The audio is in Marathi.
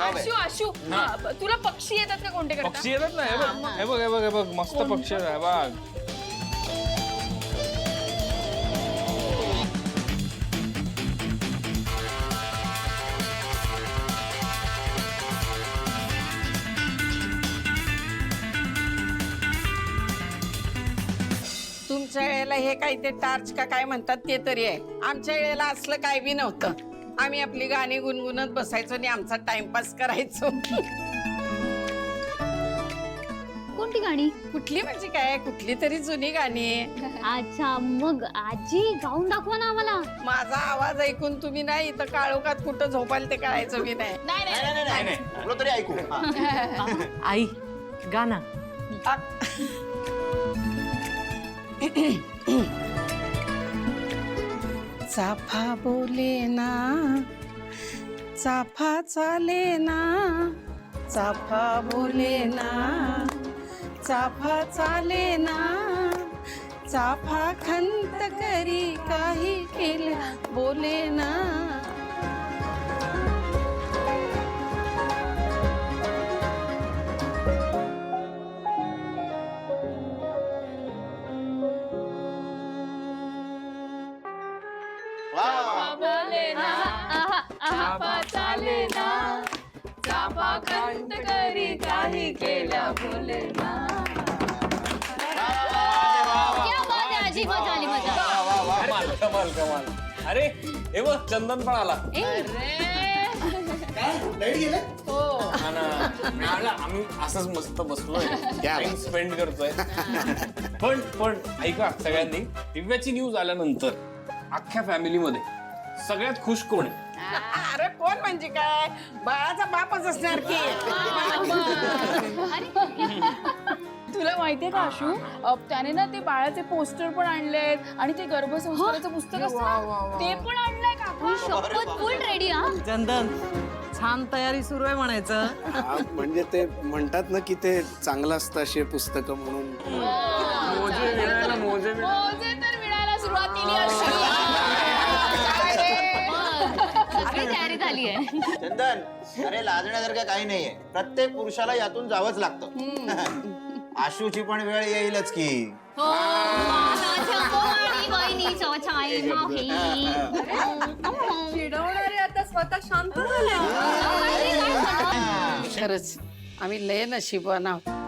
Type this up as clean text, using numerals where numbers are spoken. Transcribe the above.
आशू आशू तुला पक्षी येतात का कोणते करता? पक्षी येतात ना, हे बघ हे बघ हे बघ मस्त पक्षी आहे बघ. तुमच्या वेळेला हे काय ते टार्च का काय म्हणतात ते तरी आहे. आमच्या वेळेला असलं काय बी नव्हतं. आम्ही आपली गाणी गुणगुणत बसायचो आणि आमचा टाइमपास करायचो. कोणती गाणी? कुठली म्हणजे काय, कुठली तरी जुनी गाणी. अच्छा, मग आजी गाऊन दाखवा ना आम्हाला. माझा आवाज ऐकून तुम्ही नाही इथं काळोखात कुठं झोपाल ते कळायचं बी नाही. तरी ऐकू. आई गाना. चाफा बोले ना, चाफा चाले ना, चाफा बोले ना, चाफा चाले ना, चाफा खंत करी काही केलं बोले ना. क्या बात आहे आजी, मजा आली मजा. कमाल कमाल. अरे हे बघ चंदन पण आला. हा ना, आम्ही असंच मस्त बसलोय, टाइम स्पेंड करतोय. पण ऐका सगळ्यांनी, दिव्याची न्यूज आल्यानंतर अख्ख्या फॅमिलीमध्ये सगळ्यात खुश कोण आहे? अरे कोण म्हणजे काय, बाळाचा बापच असणार की. तुला माहितीये का आशू, त्याने ना ते बाळाचे पोस्टर पण आणलेत आणि ते गर्भसंस्काराचं पुस्तक असतं ना, ते पण आणलंय का? शपथ फुल रेडी. हा चंदन छान तयारी सुरू आहे म्हणायचं. म्हणजे ते म्हणतात ना की ते चांगलं असतं असे पुस्तकं म्हणून. मोजे तर मिळायला सुरुवात केली अशी. सगळी तयारी झाली आहे. चंदन, अरे लाजण्यासारखं काही नाहीये. प्रत्येक पुरुषाला यातून जावंच लागतं. आशूची पण वेळ येईलच की. हो, मानाच्या कोणी बहिणीचं छाई माही. चिडवणारे आता स्वतः शांत झाले. खरंच आम्ही लय नशिबवान आहोत.